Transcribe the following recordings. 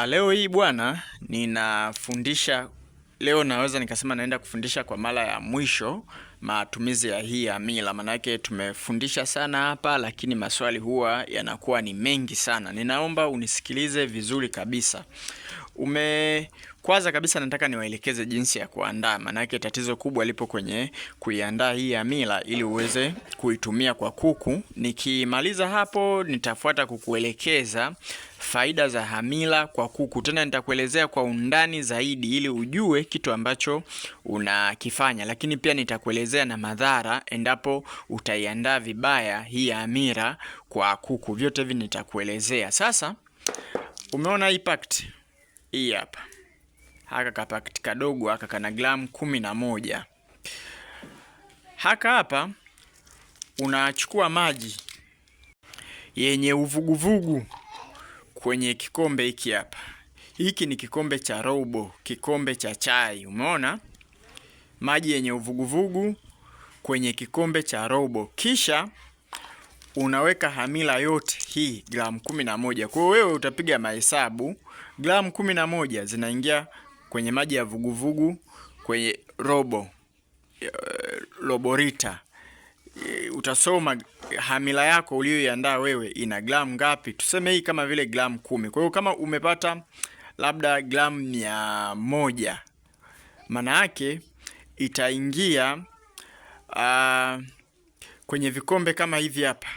Leo hii bwana, leo naweza nikasema naenda kufundisha kwa mara ya mwisho matumizi ya hii hamira. Manake tumefundisha sana hapa, lakini maswali huwa yanakuwa ni mengi sana. Ninaomba unisikilize vizuri kabisa. Kwanza kabisa nataka niwaelekeze jinsi ya kuandaa. Manake tatizo kubwa lipo kwenye kuiandaa hii hamira ili uweze kuitumia kwa kuku. Nikimaliza hapo nitafuata kukuelekeza faida za hamira kwa kuku. Tena nitakuelezea kwa undani zaidi ili ujue kitu ambacho unakifanya. Lakini pia nitakuelezea na madhara endapo utaiandaa vibaya hii hamira kwa kuku. Vyote hivi nitakuelezea. Sasa umeona hii pakiti hii hapa. Haka kapakiti kadogo haka kana gramu 11. Haka hapa unachukua maji yenye uvuguvugu kwenye kikombe hiki hapa. Hiki ni kikombe cha robo, kikombe cha chai. Umeona? Maji yenye uvuguvugu kwenye kikombe cha robo. Kisha unaweka hamira yote hii gramu 11. Kwa hiyo wewe utapiga mahesabu, gramu 11 zinaingia kwenye maji ya vuguvugu kwenye robo lita. Utasoma hamira yako uliyoiandaa wewe ina gramu ngapi. Tuseme hii kama vile gramu 10. Kwa hiyo kama umepata labda gramu 100, maana yake itaingia kwenye vikombe kama hivi hapa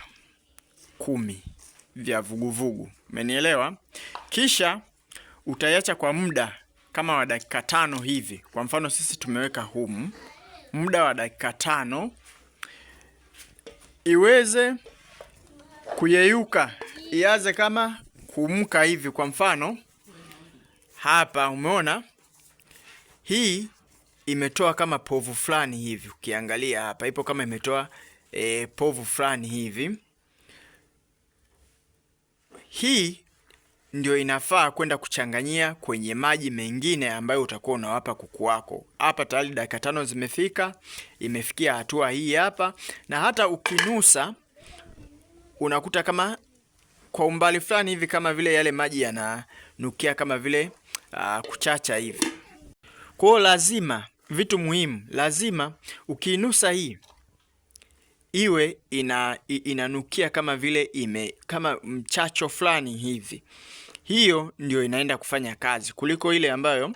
10 vya vuguvugu. Umenielewa? Kisha utaiacha kwa muda kama wa dakika 5 hivi. Kwa mfano sisi tumeweka humu muda wa dakika 5 iweze kuyeyuka, iaze kama kumka hivi. Kwa mfano hapa umeona hii imetoa kama povu fulani hivi. Ukiangalia hapa ipo kama imetoa povu fulani hivi. Hii ndio inafaa kwenda kuchanganyia kwenye maji mengine ambayo utakuwa unawapa kuku wako. Hapa tayari dakika 5 zimefika, imefikia hatua hii hapa, na hata ukinusa unakuta kama kwa umbali fulani hivi kama vile yale maji yananukia kama vile kuchacha hivi. Kwa hiyo lazima, vitu muhimu, lazima ukinusa hii iwe inanukia kama vile kama mchacho fulani hivi. Hiyo ndio inaenda kufanya kazi kuliko ile ambayo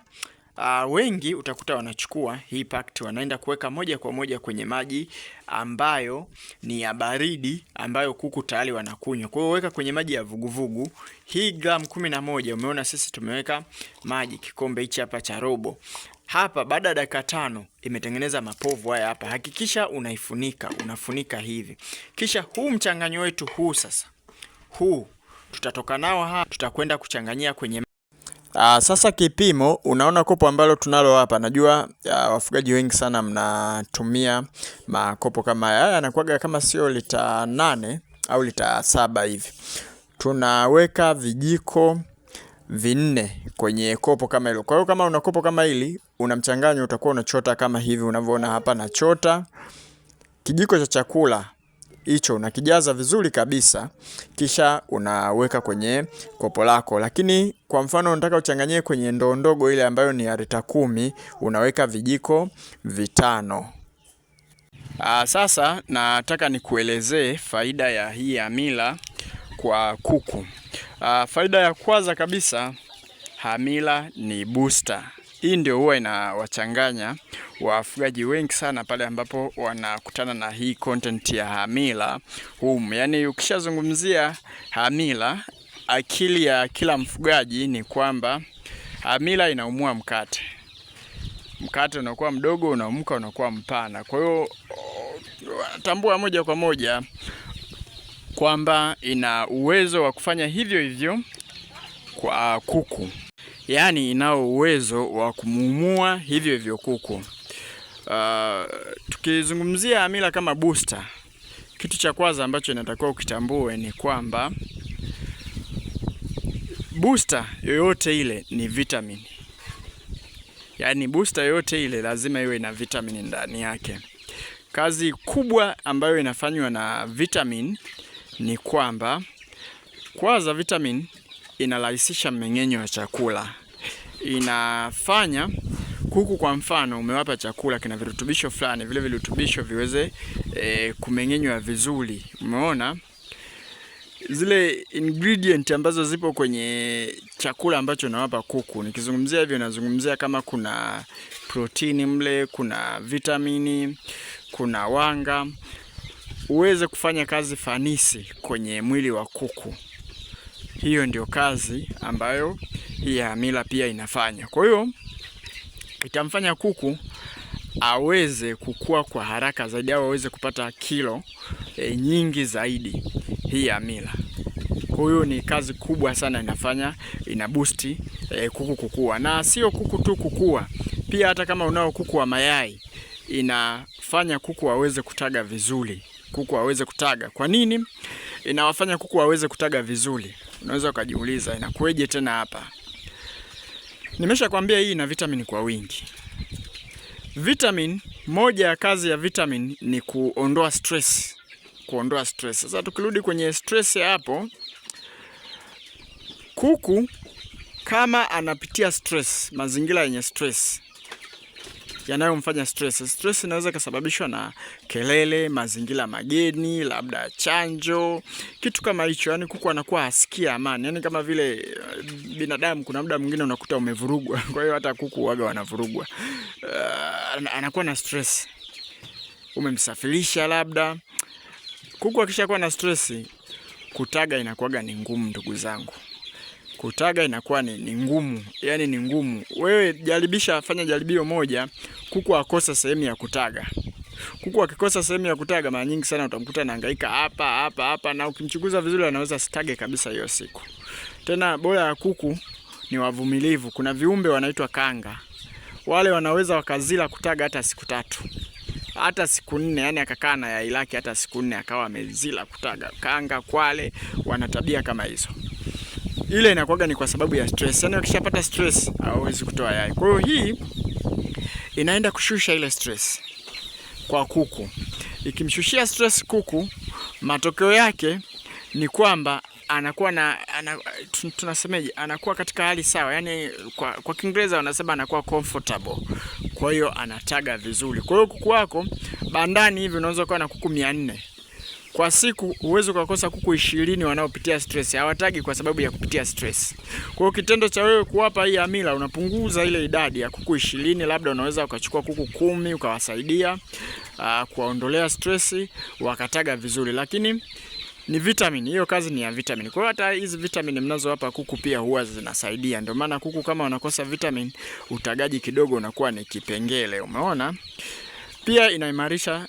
wengi utakuta wanachukua hii pakiti wanaenda kuweka moja kwa moja kwenye maji ambayo ni ya baridi ambayo kuku tayari wanakunywa. Kwa hiyo weka kwenye maji ya vuguvugu. Hii gramu 11 umeona sisi tumeweka maji kikombe hichi hapa cha robo. Hapa baada ya dakika 5 imetengeneza mapovu haya hapa. Hakikisha unafunika hivi. Kisha huu mchanganyo wetu huu sasa. Huu tutatoka nao hapa, tutakwenda kuchanganyia kwenye sasa kipimo, unaona kopo ambalo tunalo hapa. Najua wafugaji wengi sana mnatumia makopo kama haya. Yanakuwa kama sio lita 8 au lita 7 hivi. Tunaweka vijiko 4 kwenye kopo kama hilo. Kwa hiyo kama una kopo kama hili, una mchanganyo utakuwa unachota kama hivi unavyoona hapa nachota. Kijiko cha chakula hicho unakijaza vizuri kabisa, kisha unaweka kwenye kopo lako. Lakini kwa mfano unataka uchanganyie kwenye ndoo ndogo ile ambayo ni ya lita 10, unaweka vijiko 5. Sasa nataka nikuelezee faida ya hii hamira kwa kuku. Faida ya kwanza kabisa, hamira ni booster. Hii ndio huwa inawachanganya wafugaji wengi sana pale ambapo wanakutana na hii content ya hamira humu. Yaani ukishazungumzia hamira, akili ya kila mfugaji ni kwamba hamira inaumua mkate. Mkate unakuwa mdogo, unaumuka unakuwa mpana. Kwa hiyo tambua moja kwa moja kwamba ina uwezo wa kufanya hivyo hivyo kwa kuku. Yaani inao uwezo wa kumumua hivyo hivyo kuku. Tukizungumzia hamira kama booster, kitu cha kwanza ambacho inatakiwa ukitambue ni kwamba booster yoyote ile ni vitamin. Yaani booster yoyote ile lazima iwe na vitamin ndani yake. Kazi kubwa ambayo inafanywa na vitamin ni kwamba kwanza vitamin inarahisisha mmeng'enyo wa chakula. Inafanya kuku, kwa mfano, umewapa chakula kina virutubisho fulani, vile virutubisho viweze kumeng'enywa vizuri. Umeona zile ingredient ambazo zipo kwenye chakula ambacho nawapa kuku. Nikizungumzia hivyo, nazungumzia kama kuna protini mle, kuna vitamini, kuna wanga, uweze kufanya kazi fanisi kwenye mwili wa kuku. Hiyo ndio kazi ambayo hii hamira pia inafanya. Kwa hiyo itamfanya kuku aweze kukua kwa haraka zaidi, au aweze kupata kilo nyingi zaidi hii hamira. Kwa hiyo ni kazi kubwa sana inafanya, ina boost kuku kukua. Na sio kuku tu kukua, pia hata kama unao kuku wa mayai, inafanya kuku aweze kutaga vizuri. Kuku aweze kutaga. Kwa nini inawafanya kuku aweze kutaga vizuri? Unaweza ukajiuliza inakueje tena hapa. Nimeshakwambia hii ina vitamini kwa wingi. Vitamin, moja ya kazi ya vitamin ni kuondoa stress. Kuondoa stress. Sasa tukirudi kwenye stress hapo, kuku kama anapitia stress, mazingira yenye stress, yanayomfanya stress inaweza kusababishwa na kelele, mazingira mageni, labda chanjo, kitu kama hicho. Yani kuku anakuwa hasikia amani. Yani kama vile binadamu kuna muda mwingine unakuta umevurugwa. Kwa hiyo hata kuku waga wanavurugwa. Anakuwa na stress. Umemsafirisha labda. Kuku akishakuwa na stress, kutaga inakuwaga ni ngumu, ndugu zangu. Kutaga inakuwa ni ngumu, yani ni ngumu. Wewe fanya jaribio moja, kuku akosa sehemu ya kutaga. Kuku akikosa sehemu ya kutaga, mara nyingi sana utamkuta anahangaika hapa, na ukimchunguza vizuri anaweza sitage kabisa hiyo siku. Tena bora ya kuku ni wavumilivu. Kuna viumbe wanaitwa kanga. Wale wanaweza wakazila kutaga hata siku 3. Hata siku 4, yani akakaa na yai lake hata siku 4 akawa amezila kutaga. Kanga, kwale wana tabia kama hizo. Ile inakuwaga ni kwa sababu ya stress. Yani wakishapata stress hawezi kutoa yai. Kwa hiyo hii inaenda kushusha ile stress kwa kuku. Ikimshushia stress kuku, matokeo yake ni kwamba anakuwa tunasemeje, anakuwa katika hali sawa. Yani kwa Kiingereza wanasema anakuwa comfortable. Kwa hiyo anataga vizuri. Kwa hiyo kuku wako bandani hivi unaweza kuwa na kuku 400. Kwa siku uwezo kukosa kuku 20 wanaopitia stress. Hawatagi kwa sababu ya kupitia stress. Kwa hiyo kitendo cha wewe kuwapa hii hamira, unapunguza ile idadi ya kuku 20. Labda unaweza ukachukua kuku 10 ukawasaidia kuwaondolea stress, wakataga vizuri. Lakini ni vitamin, hiyo kazi ni ya vitamin. Kwa hiyo hata hizi vitamin mnazowapa kuku pia huwa zinasaidia. Ndio maana kuku kama wanakosa vitamin, utagaji kidogo unakuwa ni kipengele. Umeona? Pia inaimarisha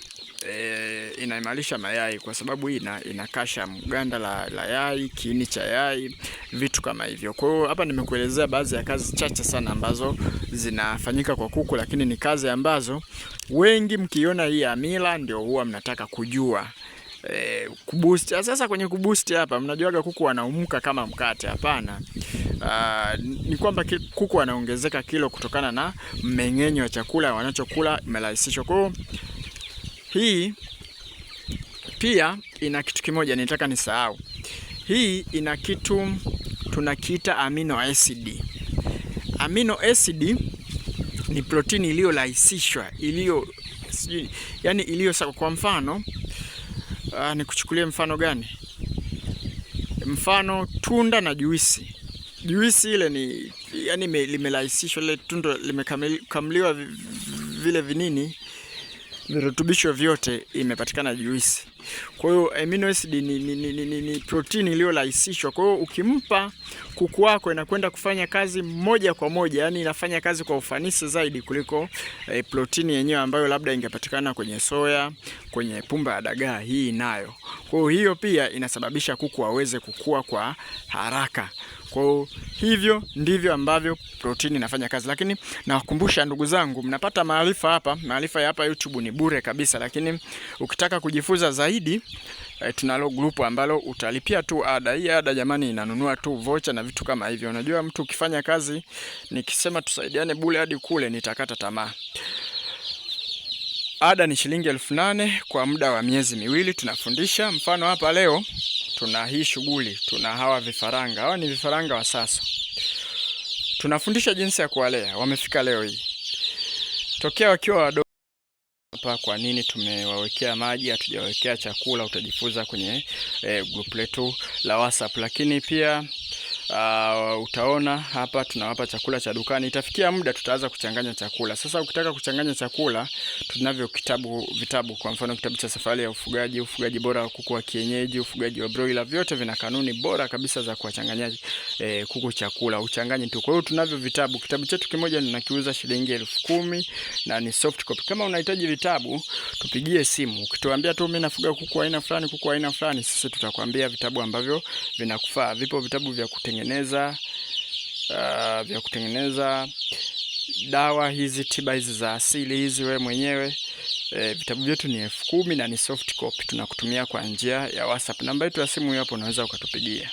mayai, kwa sababu hii inakasha ganda la yai, kiini cha yai, vitu kama hivyo. Kwa hiyo hapa nimekuelezea baadhi ya kazi chache sana ambazo zinafanyika kwa kuku, lakini ni kazi ambazo wengi mkiona hii hamira ndio huwa mnataka kujua. Kuboost. Sasa kwenye kuboost hapa, mnajuaga kuku wanaumuka kama mkate? Hapana. Ni kwamba kuku wanaongezeka kilo kutokana na mmeng'enyo wa chakula wanachokula imerahisishwa. Kwa hiyo hii pia ina kitu kimoja nitaka nisahau. Hii ina kitu tunakiita amino acid. Amino acid ni protini iliyorahisishwa, yani iliyo sawa. Kwa mfano, nikuchukulie mfano gani? Mfano tunda na juisi. Juisi ile ni yani limerahisishwa, ile tunda limekamliwa vile vinini, virutubisho vyote imepatikana juisi. Kwa hiyo amino acid ni protini iliyorahisishwa. Kwa hiyo ukimpa kuku wako inakwenda kufanya kazi moja kwa moja, yani inafanya kazi kwa ufanisi zaidi kuliko protini yenyewe ambayo labda ingepatikana kwenye soya, kwenye pumba ya dagaa. Hii nayo. Kwa hiyo pia inasababisha kuku aweze kukua kwa haraka. Kwa hivyo ndivyo ambavyo protini inafanya kazi. Lakini nawakumbusha ndugu zangu, mnapata maarifa hapa. Maarifa ya hapa YouTube ni bure kabisa, lakini ukitaka kujifunza zaidi, tunalo grupu ambalo utalipia tu ada. Hii ada jamani inanunua tu voucher na vitu kama hivyo. Unajua mtu ukifanya kazi, nikisema tusaidiane bure hadi kule nitakata tamaa. Ada ni shilingi 8,000 kwa muda wa miezi 2 tunafundisha. Mfano hapa leo tuna hii shughuli, tuna hawa vifaranga. Hawa ni vifaranga wa Saso. Tunafundisha jinsi ya kuwalea. Wamefika leo hii tokea wakiwa wadogo hapa. Kwa nini tumewawekea maji, hatujawekea chakula? Utajifunza kwenye group letu la WhatsApp. Lakini pia utaona hapa tunawapa chakula cha dukani. Itafikia muda tutaanza kuchanganya chakula. Sasa ukitaka kuchanganya chakula, tunavyo vitabu. Kwa mfano kitabu cha Safari ya Ufugaji Bora wa Kuku wa Kienyeji, Ufugaji wa Broiler. Vyote vina kanuni bora kabisa za kuwachanganya kuku chakula. Uchanganye tu. Kwa hiyo tunavyo vitabu. Kitabu chetu kimoja ninakiuza shilingi 10,000 na ni soft copy. Kama unahitaji vitabu, tupigie simu. Ukituambia tu mimi nafuga kuku aina fulani, sisi tutakwambia vitabu ambavyo vinakufaa. Vipo vitabu vya kutengeneza dawa hizi, tiba hizi za asili hizi wewe mwenyewe. Vitabu vyetu ni 10,000 na ni soft copy. Tunakutumia kwa njia ya WhatsApp. Namba yetu ya simu hapo, unaweza ukatupigia.